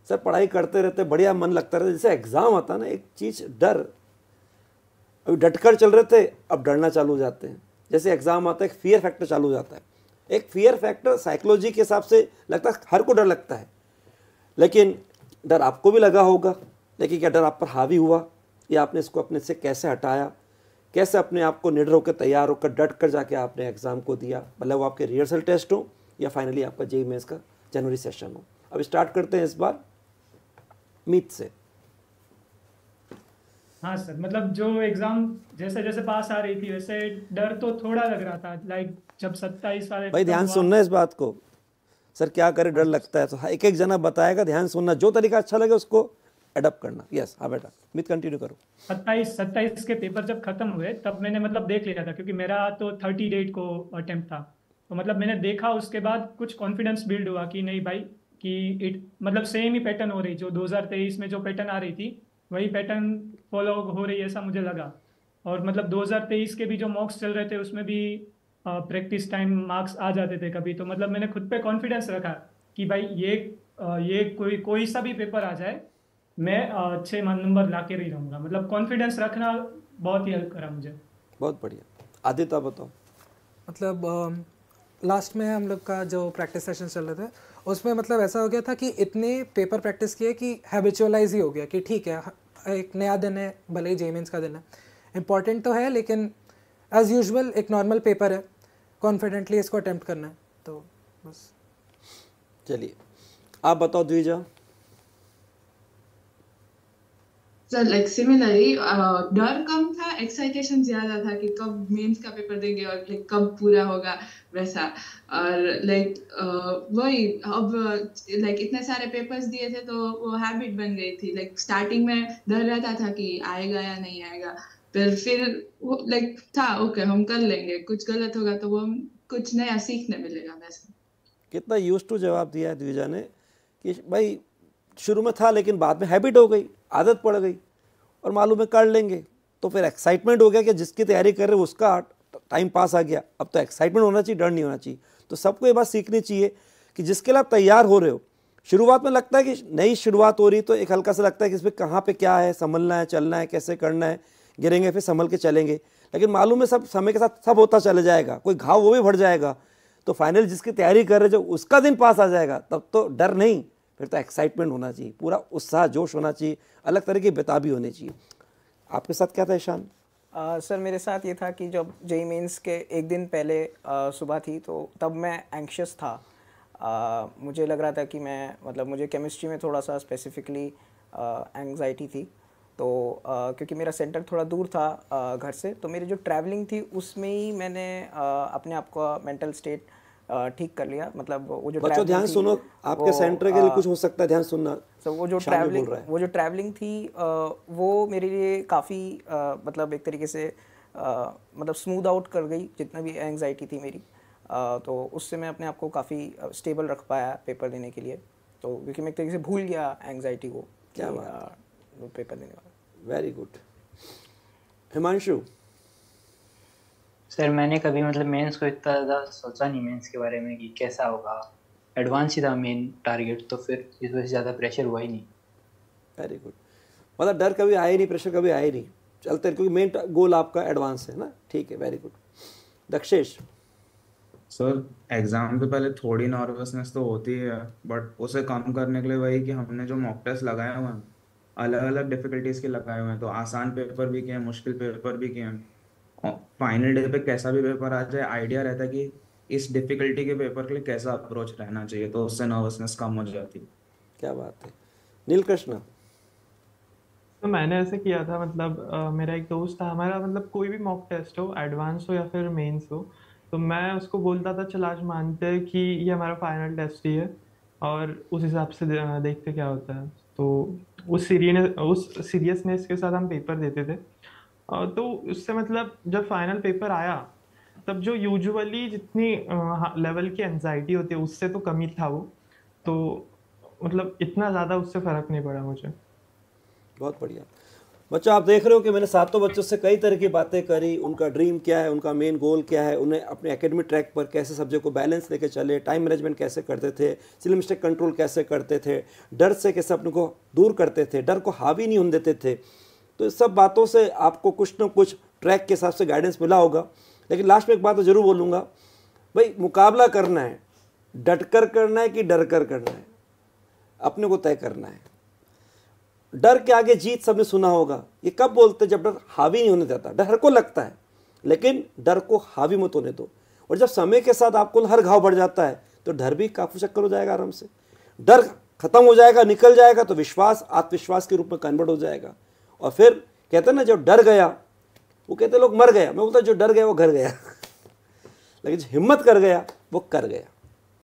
Sir पढ़ाई करते रहते, बढ़िया मन लगता रहता, जैसे एग्ज़ाम आता है ना, एक चीज़ डर, अभी डटकर चल रहे थे, अब डरना चालू हो जाते हैं। जैसे एग्ज़ाम आता है, एक फियर फैक्टर चालू हो जाता है। एक फियर फैक्टर साइकोलॉजी के हिसाब से लगता है, हर को डर लगता है, लेकिन डर आपको भी लगा होगा, लेकिन क्या डर आप पर हावी हुआ, या आपने इसको अपने से कैसे हटाया, कैसे अपने आप को निडर होकर, तैयार होकर, डट कर जाके आपने एग्ज़ाम को दिया, मतलब वो आपके रिहर्सल टेस्ट हो या फाइनली आपका जेईई मेंस का जनवरी सेशन हो। अब स्टार्ट करते हैं इस बार मीत से। हाँ सर, मतलब जो एग्जाम जैसे जैसे पास आ रही थी वैसे डर तो थोड़ा लग रहा था, लाइक जब 27 वाले भाई खत्म ध्यान हुआ। सुनना इस बात को, सर क्या करे, हाँ डर लगता है तो एक एक जना बताएगा, ध्यान सुनना, जो तरीका अच्छा लगे उसको अडॉप्ट करना। यस हाँ बेटा, मीत कंटिन्यू करो। 27 के पेपर जब खत्म हुए तब मैंने मतलब देख लिया था, क्योंकि मेरा तो 30 डेट को अटेम्प्ट था। तो मतलब मैंने देखा, उसके बाद कुछ कॉन्फिडेंस बिल्ड हुआ कि नहीं भाई, कि इट मतलब सेम ही पैटर्न हो रही, जो 2023 में जो पैटर्न आ रही थी वही पैटर्न फॉलो हो रही है, ऐसा मुझे लगा। और मतलब 2023 के भी जो मॉक्स चल रहे थे उसमें भी प्रैक्टिस टाइम मार्क्स आ जाते थे कभी, तो मतलब मैंने खुद पे कॉन्फिडेंस रखा कि भाई ये कोई कोई सा भी पेपर आ जाए, मैं अच्छे नंबर ला के ही रहूंगा। मतलब कॉन्फिडेंस रखना बहुत ही हेल्प करा मुझे। बहुत बढ़िया। आदित्य आप बताओ। मतलब लास्ट में हम लोग का जो प्रैक्टिस सेशन चल रहे थे उसमें मतलब ऐसा हो गया था कि इतने पेपर प्रैक्टिस किए कि हैबिचुअलाइज ही हो गया कि ठीक है, एक नया दिन है, भले ही जेईई मेंस का दिन है, इम्पॉर्टेंट तो है, लेकिन एज यूजुअल एक नॉर्मल पेपर है, कॉन्फिडेंटली इसको अटेम्प्ट करना है, तो बस। चलिए आप बताओ द्विजा। सर लाइक सिमिलरली डर कम था, एक्साइटेशन ज्यादा था कि कब मेंस का पेपर देंगे और लाइक कब पूरा होगा वैसा। और लाइक वही अब लाइक इतने सारे पेपर्स दिए थे तो वो हैबिट बन गई थी। लाइक स्टार्टिंग में डर रहता था कि आएगा या नहीं आएगा, फिर वो लाइक था ओके हम कर लेंगे, कुछ गलत होगा तो वो कुछ नया सीखने मिलेगा वैसा। कितना यूज टू जवाब दिया है द्विजा ने कि भाई शुरू में था, लेकिन बाद में हैबिट हो गई, आदत पड़ गई, और मालूम है कर लेंगे, तो फिर एक्साइटमेंट हो गया कि जिसकी तैयारी कर रहे हो उसका टाइम पास आ गया। अब तो एक्साइटमेंट होना चाहिए, डर नहीं होना चाहिए। तो सबको ये बात सीखनी चाहिए कि जिसके लिए आप तैयार हो रहे हो, शुरुआत में लगता है कि नई शुरुआत हो रही, तो एक हल्का सा लगता है कि इसमें कहाँ पे क्या है, संभलना है, चलना है, कैसे करना है, गिरेंगे फिर संभल के चलेंगे, लेकिन मालूम है सब समय के साथ सब होता चला जाएगा, कोई घाव वो भी भर जाएगा। तो फाइनल जिसकी तैयारी कर रहे, जब उसका दिन पास आ जाएगा तब तो डर नहीं, फिर तो एक्साइटमेंट होना चाहिए, पूरा उत्साह जोश होना चाहिए, अलग तरह की बेताबी होनी चाहिए। आपके साथ क्या था ईशान? सर मेरे साथ ये था कि जब जेईई मेंस के एक दिन पहले सुबह थी, तो तब मैं एंग्शियस था। मुझे लग रहा था कि मैं मतलब मुझे केमिस्ट्री में थोड़ा सा स्पेसिफिकली एंग्जाइटी थी, तो क्योंकि मेरा सेंटर थोड़ा दूर था घर से, तो मेरी जो ट्रैवलिंग थी उसमें ही मैंने अपने आप का मेंटल स्टेट ठीक कर लिया। मतलब वो जो बच्चों ध्यान सुनो, आपके सेंटर के लिए कुछ हो सकता है, ध्यान सुनना। तो वो जो ट्रैवलिंग थी वो मेरे लिए काफ़ी मतलब एक तरीके से मतलब स्मूथ आउट कर गई जितना भी एंग्जाइटी थी मेरी। तो उससे मैं अपने आप को काफ़ी स्टेबल रख पाया पेपर देने के लिए, तो क्योंकि मैं एक तरीके से भूल गया एंग्जाइटी को। क्या बात, पेपर देने वाला। Very good. हिमांशु। सर मैंने कभी मतलब मेंस को इतना ज़्यादा सोचा नहीं, मेंस के बारे में कि कैसा होगा, एडवांस ही था मेन टारगेट, तो फिर इस वजह से ज़्यादा प्रेशर हुआ ही नहीं। वेरी गुड, मतलब डर कभी आया नहीं, प्रेशर कभी आया नहीं, चलते, क्योंकि मेन गोल आपका एडवांस है ना। ठीक है, very good. Dakshesh. Sir exam के पहले थोड़ी नर्वसनेस तो होती है, बट उसे कम करने के लिए वही कि हमने जो मॉक टेस्ट लगाए हुए हैं अलग अलग डिफिकल्टीज के लगाए हुए हैं, तो आसान पेपर भी किए हैं, मुश्किल पेपर भी किए हैं। फाइनल डे पे कैसा भी पेपर आ जाए, आइडिया रहता है कि इस डिफिकल्टी के पेपर के लिए कैसा अप्रोच रहना चाहिए, तो उससे नर्वसनेस कम हो जाती है। क्या बात है। नीलकृष्ण। तो मैंने ऐसे किया था, मतलब मेरा एक दोस्त था, हमारा मतलब कोई भी मॉक टेस्ट हो, एडवांस हो या फिर मेंस हो, तो मैं उसको बोलता था चल आज मानते हैं कि ये हमारा फाइनल टेस्ट ही है, और उस हिसाब से देखते क्या होता है। तो उस सीरियसनेस के साथ हम पेपर देते थे। तो उससे मतलब जब फाइनल पेपर आया तब जो यूजुअली जितनी लेवल की एंजाइटी होती है उससे तो कम ही था वो, तो मतलब इतना ज़्यादा उससे फ़र्क नहीं पड़ा मुझे। बहुत बढ़िया। बच्चों आप देख रहे हो कि मैंने सातों बच्चों से कई तरह की बातें करी, उनका ड्रीम क्या है, उनका मेन गोल क्या है, उन्हें अपने एकेडमिक ट्रैक पर कैसे सब्जेक्ट को बैलेंस लेके चले, टाइम मैनेजमेंट कैसे करते थे, सिली मिस्टेक कंट्रोल कैसे करते थे, डर से कैसे अपने को दूर करते थे, डर को हावी नहीं होने देते थे। तो इस सब बातों से आपको कुछ ना कुछ ट्रैक के हिसाब से गाइडेंस मिला होगा। लेकिन लास्ट में एक बात तो ज़रूर बोलूँगा, भाई मुकाबला करना है, डट कर करना है कि डर कर करना है, अपने को तय करना है। डर के आगे जीत सबने सुना होगा, ये कब बोलते जब डर हावी नहीं होने देता। डर हर को लगता है, लेकिन डर को हावी मत होने दो। और जब समय के साथ आपको हर घाव बढ़ जाता है तो डर भी काफी चक्कर हो जाएगा आराम से। डर खत्म हो जाएगा, निकल जाएगा तो विश्वास आत्मविश्वास के रूप में कन्वर्ट हो जाएगा। और फिर कहते हैं ना, जो डर गया वो कहते लोग मर गया, मैं बोलता जो डर गया वो घर गया लेकिन जो हिम्मत कर गया वो कर गया।